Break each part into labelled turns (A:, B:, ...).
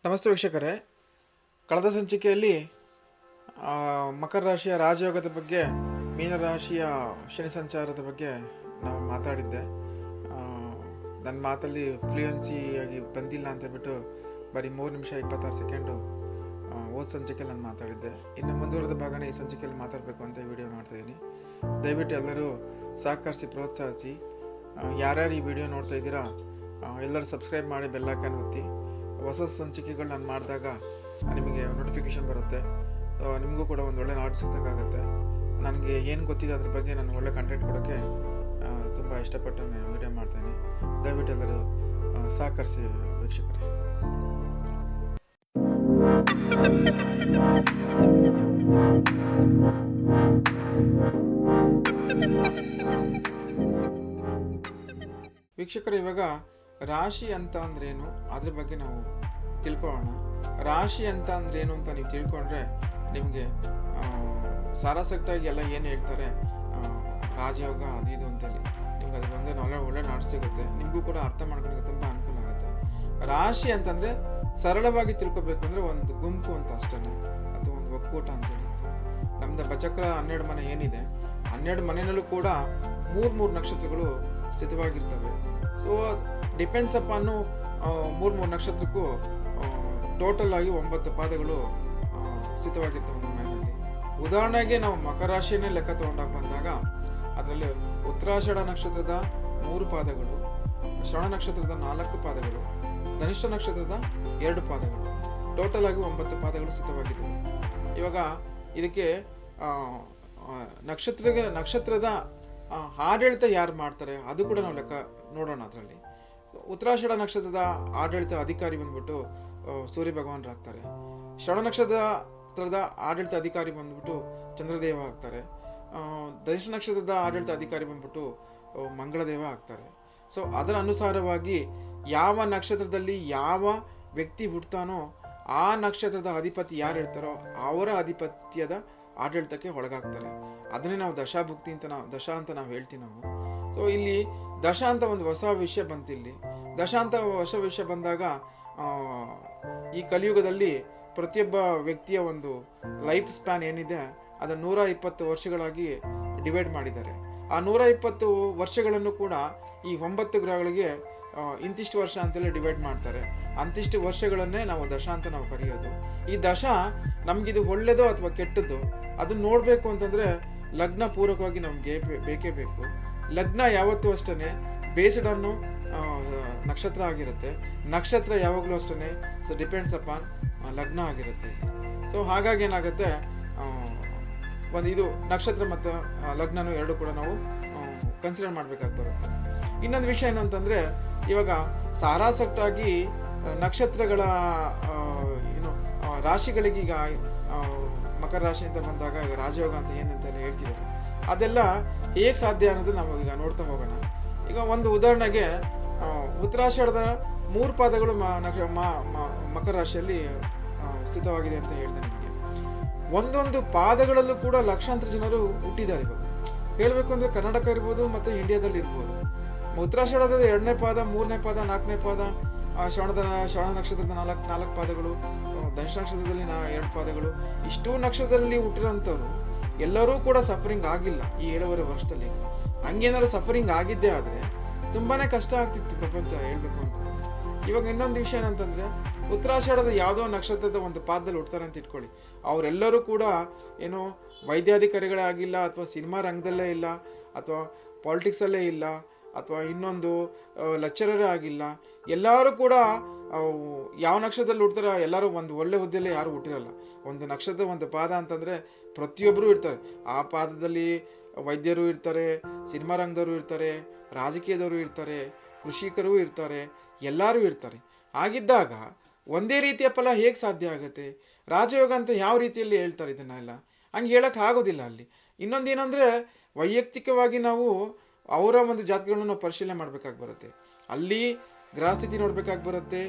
A: ನಮಸ್ತೆ ವೀಕ್ಷಕರೇ, ಕಳೆದ ಸಂಚಿಕೆಯಲ್ಲಿ ಮಕರ ರಾಶಿಯ ರಾಜಯೋಗದ ಬಗ್ಗೆ, ಮೀನರಾಶಿಯ ಶನಿ ಸಂಚಾರದ ಬಗ್ಗೆ ನಾವು ಮಾತಾಡಿದ್ದೆ. ನನ್ನ ಮಾತಲ್ಲಿ ಫ್ಲೂಯೆನ್ಸಿಯಾಗಿ ಬಂದಿಲ್ಲ ಅಂತ ಹೇಳ್ಬಿಟ್ಟು ಬರೀ 3 ನಿಮಿಷ 26 ಸೆಕೆಂಡು ಹೋದ ಸಂಚಿಕೆಯಲ್ಲಿ ನಾನು ಮಾತಾಡಿದ್ದೆ. ಇನ್ನು ಮುಂದುವರೆದ ಭಾಗನೇ ಈ ಸಂಚಿಕೆಯಲ್ಲಿ ಮಾತಾಡಬೇಕು ಅಂತ ವಿಡಿಯೋ ಮಾಡ್ತಾಯಿದ್ದೀನಿ. ದಯವಿಟ್ಟು ಎಲ್ಲರೂ ಸಹಕರಿಸಿ ಪ್ರೋತ್ಸಾಹಿಸಿ. ಯಾರ್ಯಾರು ಈ ವಿಡಿಯೋ ನೋಡ್ತಾ ಇದ್ದೀರಾ ಎಲ್ಲರೂ ಸಬ್ಸ್ಕ್ರೈಬ್ ಮಾಡಿ, ಬೆಲ್ ಐಕಾನ್ ಒತ್ತಿ. ಹೊಸ ಸಂಚಿಕೆಗಳು ನಾನು ಮಾಡಿದಾಗ ನಿಮಗೆ ನೋಟಿಫಿಕೇಷನ್ ಬರುತ್ತೆ. ನಿಮಗೂ ಕೂಡ ಒಂದು ಒಳ್ಳೆ ನಾಡು ಸಿಗ್ದಂಗಾಗುತ್ತೆ. ನನಗೆ ಏನು ಗೊತ್ತಿದೆ ಅದ್ರ ಬಗ್ಗೆ ನಾನು ಒಳ್ಳೆ ಕಂಟೆಂಟ್ ಕೊಡೋಕ್ಕೆ ತುಂಬ ಇಷ್ಟಪಟ್ಟು ನಾನು ವಿಡಿಯೋ ಮಾಡ್ತೇನೆ. ದಯವಿಟ್ಟು ಎಲ್ಲರೂ ಸಹಕರಿಸಿ ವೀಕ್ಷಕರೇ. ವೀಕ್ಷಕರು, ಇವಾಗ ರಾಶಿ ಅಂತ ಅಂದ್ರೇನು ಅದ್ರ ಬಗ್ಗೆ ನಾವು ತಿಳ್ಕೊಳ್ಳೋಣ. ರಾಶಿ ಅಂತ ಅಂದ್ರೇನು ಅಂತ ನೀವು ತಿಳ್ಕೊಂಡ್ರೆ ನಿಮಗೆ ಸಾರಾಸಕ್ಟಾಗಿ ಎಲ್ಲ ಏನು ಹೇಳ್ತಾರೆ ರಾಜಯೋಗ ಅದು ಇದು ಅಂತೇಳಿ ನಿಮ್ಗೆ ಅದ್ರ ಒಂದು ಒಳ್ಳೆ ನಾಡು ಸಿಗುತ್ತೆ. ನಿಮಗೂ ಕೂಡ ಅರ್ಥ ಮಾಡ್ಕೊಳ್ಳೋಕೆ ತುಂಬ ಅನುಕೂಲ ಆಗುತ್ತೆ. ರಾಶಿ ಅಂತಂದರೆ ಸರಳವಾಗಿ ತಿಳ್ಕೊಬೇಕು ಅಂದರೆ ಒಂದು ಗುಂಪು ಅಂತ ಅಷ್ಟೇ, ಅಥವಾ ಒಂದು ಒಕ್ಕೂಟ ಅಂತೇಳಿ. ನಮ್ದು ಬಚಕ್ರ 12 ಮನೆ ಏನಿದೆ, 12 ಮನೆಯಲ್ಲೂ ಕೂಡ 3 ನಕ್ಷತ್ರಗಳು ಸ್ಥಿತವಾಗಿರ್ತವೆ. ಸೊ ಡಿಪೆಂಡ್ಸ್ ಅಪಾನು 3 ನಕ್ಷತ್ರಕ್ಕೂ ಟೋಟಲ್ ಆಗಿ 9 ಪಾದಗಳು ಸ್ಥಿತವಾಗಿರ್ತವೆ ನಮ್ಮ ಮನೆಯಲ್ಲಿ. ಉದಾಹರಣೆಗೆ ನಾವು ಮಕರ ರಾಶಿಯನ್ನೇ ಲೆಕ್ಕ ತಗೊಂಡಾಗ ಬಂದಾಗ ಅದರಲ್ಲಿ ಉತ್ತರಾಷಾಢ ನಕ್ಷತ್ರದ 3 ಪಾದಗಳು, ಶ್ರವಣ ನಕ್ಷತ್ರದ 4 ಪಾದಗಳು, ಧನಿಷ್ಠ ನಕ್ಷತ್ರದ 2 ಪಾದಗಳು, ಟೋಟಲ್ ಆಗಿ 9 ಪಾದಗಳು ಸ್ಥಿತವಾಗಿದ್ದವು. ಇವಾಗ ಇದಕ್ಕೆ ನಕ್ಷತ್ರದ ಆಡಳಿತ ಯಾರು ಮಾಡ್ತಾರೆ ಅದು ಕೂಡ ನಾವು ಲೆಕ್ಕ ನೋಡೋಣ. ಅದರಲ್ಲಿ ಉತ್ತರಾಷಾಢ ನಕ್ಷತ್ರದ ಆಡಳಿತ ಅಧಿಕಾರಿ ಬಂದ್ಬಿಟ್ಟು ಸೂರ್ಯ ಭಗವಾನರಾಗ್ತಾರೆ. ಶ್ರವಣ ನಕ್ಷತ್ರದ ಆಡಳಿತ ಅಧಿಕಾರಿ ಬಂದ್ಬಿಟ್ಟು ಚಂದ್ರದೇವ ಆಗ್ತಾರೆ. ಧನಿಷ್ಠ ನಕ್ಷತ್ರದ ಆಡಳಿತ ಅಧಿಕಾರಿ ಬಂದ್ಬಿಟ್ಟು ಮಂಗಳದೇವ ಆಗ್ತಾರೆ. ಸೊ ಅದರ ಅನುಸಾರವಾಗಿ ಯಾವ ನಕ್ಷತ್ರದಲ್ಲಿ ಯಾವ ವ್ಯಕ್ತಿ ಹುಡ್ತಾನೋ ಆ ನಕ್ಷತ್ರದ ಅಧಿಪತಿ ಯಾರು ಇರ್ತಾರೋ ಅವರ ಆಧಿಪತ್ಯದ ಆಡಳಿತಕ್ಕೆ ಒಳಗಾಗ್ತಾರೆ. ಅದನ್ನೇ ನಾವು ದಶಾಭುಕ್ತಿ ಅಂತ ದಶಾ ಅಂತ ನಾವು ಹೇಳ್ತೀವಿ ನಾವು. ಸೊ ಇಲ್ಲಿ ದಶಾ ಅಂತ ಒಂದು ಹೊಸ ವಿಷಯ ಬಂತಿಲ್ಲಿ. ದಶಾ ಅಂತ ಹೊಸ ವಿಷಯ ಬಂದಾಗ ಈ ಕಲಿಯುಗದಲ್ಲಿ ಪ್ರತಿಯೊಬ್ಬ ವ್ಯಕ್ತಿಯ ಒಂದು ಲೈಫ್ ಸ್ಪ್ಯಾನ್ ಏನಿದೆ ಅದನ್ನು 120 ವರ್ಷಗಳಾಗಿ ಡಿವೈಡ್ ಮಾಡಿದ್ದಾರೆ. ಆ 120 ವರ್ಷಗಳನ್ನು ಕೂಡ ಈ 9 ಗ್ರಹಗಳಿಗೆ ಇಂತಿಷ್ಟು ವರ್ಷ ಅಂತೇಳಿ ಡಿವೈಡ್ ಮಾಡ್ತಾರೆ. ಅಂತಿಷ್ಟು ವರ್ಷಗಳನ್ನೇ ನಾವು ದಶಾ ಅಂತ ನಾವು ಕರೆಯೋದು. ಈ ದಶಾ ನಮಗಿದು ಒಳ್ಳೆಯದು ಅಥವಾ ಕೆಟ್ಟದ್ದು ಅದನ್ನ ನೋಡಬೇಕು ಅಂತಂದರೆ ಲಗ್ನ ಪೂರ್ವಕವಾಗಿ ನಮಗೆ ಬೇಕೇ ಬೇಕು. ಲಗ್ನ ಯಾವತ್ತೂ ಅಷ್ಟೇ ಬೇಸ್ಡ್ ಅನ್ನು ನಕ್ಷತ್ರ ಆಗಿರುತ್ತೆ. ನಕ್ಷತ್ರ ಯಾವಾಗಲೂ ಅಷ್ಟೇ ಸೊ ಡಿಪೆಂಡ್ಸ್ ಅಪಾನ್ ಲಗ್ನ ಆಗಿರುತ್ತೆ. ಸೊ ಹಾಗಾಗಿ ಏನಾಗುತ್ತೆ, ಒಂದು ಇದು ನಕ್ಷತ್ರ ಮತ್ತು ಲಗ್ನನೂ ಎರಡು ಕೂಡ ನಾವು ಕನ್ಸಿಡರ್ ಮಾಡಬೇಕಾಗಿ ಬರುತ್ತೆ. ಇನ್ನೊಂದು ವಿಷಯ ಏನು ಅಂತಂದರೆ, ಇವಾಗ ಸಾರಾಸಕ್ಟಾಗಿ ನಕ್ಷತ್ರಗಳ ರಾಶಿಗಳಿಗೀಗ ಮಕರ ರಾಶಿ ಅಂತ ಬಂದಾಗ ಈಗ ರಾಜಯೋಗ ಅಂತ ಏನಂತೆಲ್ಲ ಹೇಳ್ತಿದ್ದಾರೆ, ಅದೆಲ್ಲ ಹೇಗೆ ಸಾಧ್ಯ ಅನ್ನೋದು ನಾವು ಈಗ ನೋಡ್ತಾ ಹೋಗೋಣ. ಈಗ ಒಂದು ಉದಾಹರಣೆಗೆ ಉತ್ತರಾಷಾಢದ 3 ಪಾದಗಳು ಮಕರ ರಾಶಿಯಲ್ಲಿ ಸ್ಥಿತವಾಗಿದೆ ಅಂತ ಹೇಳಿದೆ ನಿಮಗೆ. ಒಂದೊಂದು ಪಾದಗಳಲ್ಲೂ ಕೂಡ ಲಕ್ಷಾಂತರ ಜನರು ಹುಟ್ಟಿದ್ದಾರೆ. ಇವಾಗ ಹೇಳಬೇಕು ಅಂದರೆ ಕರ್ನಾಟಕ ಇರ್ಬೋದು ಮತ್ತು ಇಂಡಿಯಾದಲ್ಲಿ ಇರ್ಬೋದು. ಉತ್ತರಾಷಾಢದ 2ನೇ ಪಾದ, 3ನೇ ಪಾದ, 4ನೇ ಪಾದ, ಶ್ರವಣ ನಕ್ಷತ್ರದ 4 ಪಾದಗಳು, ಧನುಷ್ ನಕ್ಷತ್ರದಲ್ಲಿ 2 ಪಾದಗಳು, ಇಷ್ಟೂ ನಕ್ಷತ್ರದಲ್ಲಿ ಹುಟ್ಟಿರೋಂಥವ್ರು ಎಲ್ಲರೂ ಕೂಡ ಸಫರಿಂಗ್ ಆಗಿಲ್ಲ ಈ 7.5 ವರ್ಷದಲ್ಲಿ. ಹಂಗೇನಾದ್ರು ಸಫರಿಂಗ್ ಆಗಿದ್ದೇ ಆದರೆ ತುಂಬಾ ಕಷ್ಟ ಆಗ್ತಿತ್ತು ಪ್ರಪಂಚ ಹೇಳ್ಬೇಕು ಅಂತ. ಇವಾಗ ಇನ್ನೊಂದು ವಿಷಯ ಏನಂತಂದರೆ, ಉತ್ತರಾಷಾಢದ ಯಾವುದೋ ನಕ್ಷತ್ರದ ಒಂದು ಪಾದದಲ್ಲಿ ಹುಡ್ತಾರೆ ಅಂತ ಇಟ್ಕೊಳ್ಳಿ. ಅವರೆಲ್ಲರೂ ಕೂಡ ಏನೋ ವೈದ್ಯಾಧಿಕಾರಿಗಳೇ ಆಗಿಲ್ಲ, ಅಥವಾ ಸಿನಿಮಾ ರಂಗದಲ್ಲೇ ಇಲ್ಲ, ಅಥವಾ ಪಾಲಿಟಿಕ್ಸಲ್ಲೇ ಇಲ್ಲ, ಅಥವಾ ಇನ್ನೊಂದು ಲೆಕ್ಚರರೇ ಆಗಿಲ್ಲ. ಎಲ್ಲರೂ ಕೂಡ ಯಾವ ನಕ್ಷತ್ರದಲ್ಲಿ ಹುಡ್ತಾರೆ ಎಲ್ಲರೂ ಒಂದು ಒಳ್ಳೆ ಹುದ್ದೆಯಲ್ಲೇ ಯಾರು ಹುಟ್ಟಿರಲ್ಲ. ಒಂದು ನಕ್ಷತ್ರ ಒಂದು ಪಾದ ಅಂತಂದರೆ ಪ್ರತಿಯೊಬ್ಬರೂ ಇರ್ತಾರೆ. ಆ ಪಾದದಲ್ಲಿ ವೈದ್ಯರು ಇರ್ತಾರೆ, ಸಿನಿಮಾ ರಂಗದವರು ಇರ್ತಾರೆ, ರಾಜಕೀಯದವರು ಇರ್ತಾರೆ, ಕೃಷಿಕರು ಇರ್ತಾರೆ, ಎಲ್ಲರೂ ಇರ್ತಾರೆ. ಹಾಗಿದ್ದಾಗ ಒಂದೇ ರೀತಿಯ ಫಲ ಹೇಗೆ ಸಾಧ್ಯ ಆಗುತ್ತೆ? ರಾಜಯೋಗ ಅಂತ ಯಾವ ರೀತಿಯಲ್ಲಿ ಹೇಳ್ತಾರೆ ಇದನ್ನೆಲ್ಲ? ಹಂಗೆ ಹೇಳೋಕ್ಕೆ ಆಗೋದಿಲ್ಲ ಅಲ್ಲಿ. ಇನ್ನೊಂದೇನೆಂದರೆ, ವೈಯಕ್ತಿಕವಾಗಿ ನಾವು ಅವರ ಒಂದು ಜಾತಕಗಳನ್ನು ನಾವು ಪರಿಶೀಲನೆ ಮಾಡಬೇಕಾಗಿ ಬರುತ್ತೆ. ಅಲ್ಲಿ ಗ್ರಹಸ್ಥಿತಿ ನೋಡ್ಬೇಕಾಗಿ ಬರುತ್ತೆ,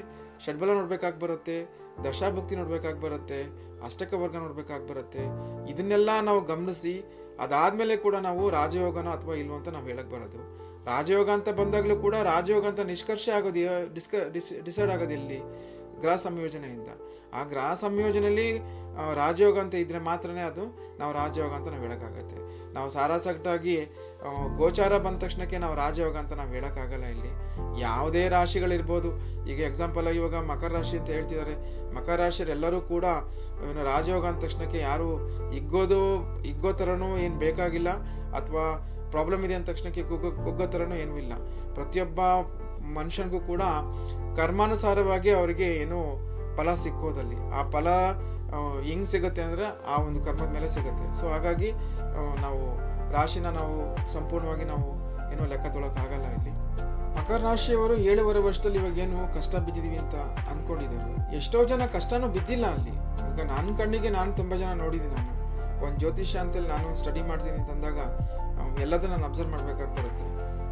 A: ಷಡ್ಬಲ ನೋಡ್ಬೇಕಾಗಿ ಬರುತ್ತೆ, ದಶಾಭುಕ್ತಿ ನೋಡ್ಬೇಕಾಗಿ ಬರುತ್ತೆ, ಅಷ್ಟಕ ವರ್ಗ ನೋಡ್ಬೇಕಾಗಿ ಬರುತ್ತೆ. ಇದನ್ನೆಲ್ಲ ನಾವು ಗಮನಿಸಿ ಅದಾದಮೇಲೆ ಕೂಡ ನಾವು ರಾಜಯೋಗನ ಅಥವಾ ಇಲ್ವೋ ಅಂತ ನಾವು ಹೇಳಕ್ಕೆ ಬರೋದು. ರಾಜಯೋಗ ಅಂತ ಬಂದಾಗಲೂ ಕೂಡ ರಾಜಯೋಗ ಅಂತ ನಿಷ್ಕರ್ಷೆ ಆಗೋದು ಡಿಸೈಡ್ ಆಗೋದು ಇಲ್ಲಿ ಗ್ರಹ ಸಂಯೋಜನೆಯಿಂದ. ಆ ಗ್ರಹ ಸಂಯೋಜನೆಯಲ್ಲಿ ರಾಜಯೋಗ ಅಂತ ಇದ್ರೆ ಮಾತ್ರನೇ ಅದು ನಾವು ರಾಜಯೋಗ ಅಂತ ನಾವು ಹೇಳೋಕ್ಕಾಗತ್ತೆ. ನಾವು ಸಾರಾಸಗಟಾಗಿ ಗೋಚಾರ ಬಂದ ತಕ್ಷಣಕ್ಕೆ ನಾವು ರಾಜಯೋಗ ಅಂತ ನಾವು ಹೇಳೋಕ್ಕಾಗಲ್ಲ. ಇಲ್ಲಿ ಯಾವುದೇ ರಾಶಿಗಳಿರ್ಬೋದು. ಈಗ ಎಕ್ಸಾಂಪಲ್ ಇವಾಗ ಮಕರ ರಾಶಿ ಅಂತ ಹೇಳ್ತಿದ್ದಾರೆ. ಮಕರ ರಾಶಿಯರೆಲ್ಲರೂ ಕೂಡ ರಾಜಯೋಗ ಅಂದ ತಕ್ಷಣಕ್ಕೆ ಯಾರು ಹಿಗ್ಗೋ ಥರನೂ ಏನು ಬೇಕಾಗಿಲ್ಲ, ಅಥವಾ ಪ್ರಾಬ್ಲಮ್ ಇದೆ ಅಂದ ತಕ್ಷಣಕ್ಕೆ ಕುಗ್ಗೋ ಥರನೂ ಏನೂ ಇಲ್ಲ. ಪ್ರತಿಯೊಬ್ಬ ಮನುಷ್ಯನಿಗೂ ಕೂಡ ಕರ್ಮಾನುಸಾರವಾಗಿ ಅವರಿಗೆ ಏನು ಫಲ ಸಿಕ್ಕೋದಲ್ಲಿ, ಆ ಫಲ ಹೆಂಗ್ ಸಿಗುತ್ತೆ ಅಂದರೆ ಆ ಒಂದು ಕರ್ಮದ ಮೇಲೆ ಸಿಗುತ್ತೆ. ಸೊ ಹಾಗಾಗಿ ನಾವು ರಾಶಿನ ನಾವು ಸಂಪೂರ್ಣವಾಗಿ ನಾವು ಏನೋ ಲೆಕ್ಕ ತೊಳೋಕ್ಕಾಗಲ್ಲ. ಇಲ್ಲಿ ಮಕರ ರಾಶಿಯವರು 7.5 ವರ್ಷದಲ್ಲಿ ಇವಾಗ ಏನು ಕಷ್ಟ ಬಿದ್ದಿದ್ದೀವಿ ಅಂತ ಅಂದ್ಕೊಂಡಿದ್ದಾರೆ. ಎಷ್ಟೋ ಜನ ಕಷ್ಟನೂ ಬಿದ್ದಿಲ್ಲ ಅಲ್ಲಿ. ಈಗ ನನ್ನ ಕಣ್ಣಿಗೆ ನಾನು ತುಂಬ ಜನ ನೋಡಿದ್ದೀನಿ. ನಾನು ಒಂದು ಜ್ಯೋತಿಷ್ಯ ಅಂತೇಳಿ ನಾನು ಸ್ಟಡಿ ಮಾಡ್ತೀನಿ ಅಂತಂದಾಗ ಎಲ್ಲದನ್ನ ನಾನು ಅಬ್ಸರ್ವ್ ಮಾಡ್ಬೇಕಾಗಿ ಬರುತ್ತೆ.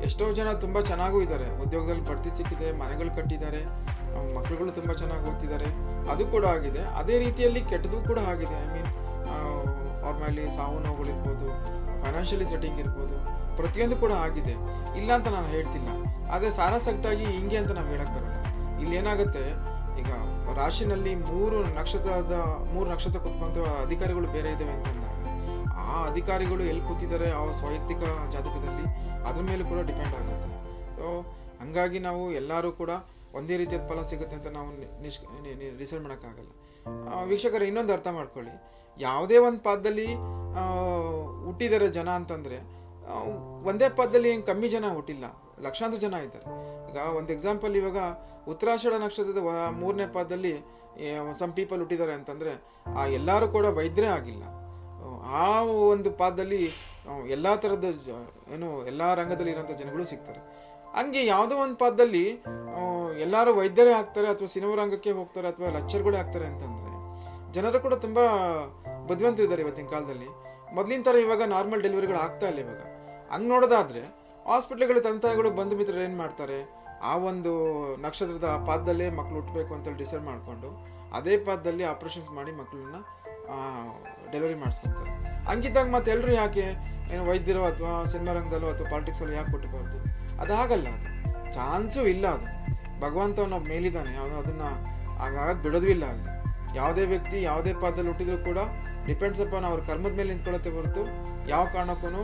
A: ಎಷ್ಟೋ ಜನ ತುಂಬ ಚೆನ್ನಾಗೂ ಇದ್ದಾರೆ, ಉದ್ಯೋಗದಲ್ಲಿ ಬಡ್ತಿ ಸಿಕ್ಕಿದೆ, ಮನೆಗಳು ಕಟ್ಟಿದ್ದಾರೆ, ಮಕ್ಕಳುಗಳು ತುಂಬ ಚೆನ್ನಾಗಿ ಓದ್ತಿದ್ದಾರೆ, ಅದು ಕೂಡ ಆಗಿದೆ. ಅದೇ ರೀತಿಯಲ್ಲಿ ಕೆಟ್ಟದ್ದು ಕೂಡ ಆಗಿದೆ. ಐ ಮೀನ್ ಅವ್ರ ಮೇಲೆ ಸಾವು ನೋವುಗಳಿರ್ಬೋದು, ಫೈನಾನ್ಷಿಯಲಿ ಥ್ರೆಟಿಂಗ್ ಇರ್ಬೋದು, ಪ್ರತಿಯೊಂದು ಕೂಡ ಆಗಿದೆ. ಇಲ್ಲ ಅಂತ ನಾನು ಹೇಳ್ತಿಲ್ಲ. ಆದರೆ ಸಾರಾಸಗಟಾಗಿ ಹಿಂಗೆ ಅಂತ ನಾವು ಹೇಳಕ್ ಬರಲ್ಲ. ಇಲ್ಲಿ ಏನಾಗುತ್ತೆ, ಈಗ ರಾಶಿನಲ್ಲಿ 3 ನಕ್ಷತ್ರ ಕುತ್ಕೊಂತ ಅಧಿಕಾರಿಗಳು ಬೇರೆ ಇದ್ದಾವೆ ಅಂತಂದಾಗ ಆ ಅಧಿಕಾರಿಗಳು ಎಲ್ಲಿ ಕೂತಿದ್ದಾರೆ ಆ ವೈಯಕ್ತಿಕ ಜಾತಕದಲ್ಲಿ ಅದ್ರ ಮೇಲೆ ಕೂಡ ಡಿಪೆಂಡ್ ಆಗುತ್ತೆ. ಸೊ ಹಂಗಾಗಿ ನಾವು ಎಲ್ಲರೂ ಕೂಡ ಒಂದೇ ರೀತಿಯಾದ ಫಲ ಸಿಗುತ್ತೆ ಅಂತ ನಾವು ಡಿಸೈಡ್ ಮಾಡೋಕ್ಕಾಗಲ್ಲ. ವೀಕ್ಷಕರೇ, ಇನ್ನೊಂದು ಅರ್ಥ ಮಾಡ್ಕೊಳ್ಳಿ. ಯಾವುದೇ ಒಂದು ಪಾದದಲ್ಲಿ ಹುಟ್ಟಿದ್ದಾರೆ ಜನ ಅಂತಂದರೆ ಒಂದೇ ಪಾದದಲ್ಲಿ ಏನು ಕಮ್ಮಿ ಜನ ಹುಟ್ಟಿಲ್ಲ, ಲಕ್ಷಾಂತರ ಜನ ಇದ್ದಾರೆ. ಈಗ ಒಂದು ಎಕ್ಸಾಂಪಲ್, ಇವಾಗ ಉತ್ತರಾಷಾಢ ನಕ್ಷತ್ರದ 3ನೇ ಪಾದದಲ್ಲಿ ಸಮ್ ಪೀಪಲ್ ಹುಟ್ಟಿದ್ದಾರೆ ಅಂತಂದರೆ ಆ ಎಲ್ಲರೂ ಕೂಡ ವೈದ್ಯರೇ ಆಗಿಲ್ಲ. ಆ ಒಂದು ಪಾದದಲ್ಲಿ ಎಲ್ಲ ಥರದ ಎಲ್ಲ ರಂಗದಲ್ಲಿ ಇರೋಂಥ ಜನಗಳು ಸಿಗ್ತಾರೆ. ಹಂಗೆ ಯಾವುದೋ ಒಂದು ಪಾದದಲ್ಲಿ ಎಲ್ಲರೂ ವೈದ್ಯರೇ ಆಗ್ತಾರೆ, ಅಥವಾ ಸಿನಿಮಾ ರಂಗಕ್ಕೆ ಹೋಗ್ತಾರೆ, ಅಥವಾ ಲೆಕ್ಚರ್ಗಳೇ ಆಗ್ತಾರೆ ಅಂತಂದರೆ ಜನರು ಕೂಡ ತುಂಬ ಬುದ್ಧಿವಂತರಿದ್ದಾರೆ ಇವತ್ತಿನ ಕಾಲದಲ್ಲಿ. ಮೊದಲಿನ ಥರ ಇವಾಗ ನಾರ್ಮಲ್ ಡೆಲಿವರಿಗಳು ಆಗ್ತಾ ಇಲ್ಲ. ಇವಾಗ ಹಂಗೆ ನೋಡೋದಾದರೆ ಹಾಸ್ಪಿಟ್ಲ್ಗಳು ತಂತಾಯಿಗಳು ಬಂಧು ಮಿತ್ರರು ಏನು ಮಾಡ್ತಾರೆ, ಆ ಒಂದು ನಕ್ಷತ್ರದ ಪಾದದಲ್ಲೇ ಮಕ್ಕಳು ಹುಟ್ಟಬೇಕು ಅಂತೇಳಿ ಡಿಸೈಡ್ ಮಾಡಿಕೊಂಡು ಅದೇ ಪಾದದಲ್ಲಿ ಆಪ್ರೇಷನ್ಸ್ ಮಾಡಿ ಮಕ್ಕಳನ್ನ ಡೆಲಿವರಿ ಮಾಡಿಸ್ಕೊತಾರೆ. ಹಂಗಿದ್ದಾಗ ಮತ್ತೆ ಎಲ್ಲರೂ ಯಾಕೆ ಏನು ವೈದ್ಯರು ಅಥವಾ ಸಿನಿಮಾ ರಂಗದಲ್ಲೋ ಅಥವಾ ಪಾಲಿಟಿಕ್ಸಲ್ಲೋ ಯಾಕೆ ಕೊಟ್ಟಬಾರ್ದು? ಅದಾಗಲ್ಲ, ಅದು ಚಾನ್ಸು ಇಲ್ಲ. ಅದು ಭಗವಂತವನ್ನ ಮೇಲಿದ್ದಾನೆ, ಅದನ್ನು ಹಾಗಾಗಿ ಬಿಡೋದು ಇಲ್ಲ. ಅಲ್ಲಿ ಯಾವುದೇ ವ್ಯಕ್ತಿ ಯಾವುದೇ ಪಾದದಲ್ಲಿ ಹುಟ್ಟಿದ್ರು ಕೂಡ ಡಿಪೆಂಡ್ಸ್ ಅಪಾನ್ ಅವ್ರ ಕರ್ಮದ ಮೇಲೆ ನಿಂತ್ಕೊಳ್ಳುತ್ತೆ ಹೊರತು ಯಾವ ಕಾರಣಕ್ಕೂ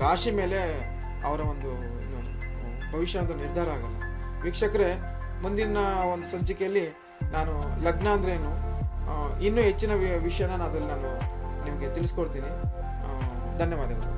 A: ರಾಶಿ ಮೇಲೆ ಅವರ ಒಂದು ಭವಿಷ್ಯ ಅಂತ ನಿರ್ಧಾರ ಆಗಲ್ಲ. ವೀಕ್ಷಕರೇ, ಮುಂದಿನ ಒಂದು ಸಂಚಿಕೆಯಲ್ಲಿ ನಾನು ಲಗ್ನ ಅಂದ್ರೇನು ಇನ್ನೂ ಹೆಚ್ಚಿನ ವಿಷಯನ ಅದರಲ್ಲಿ ನಾನು ನಿಮಗೆ ತಿಳಿಸ್ಕೊಡ್ತೀನಿ. ಧನ್ಯವಾದಗಳು.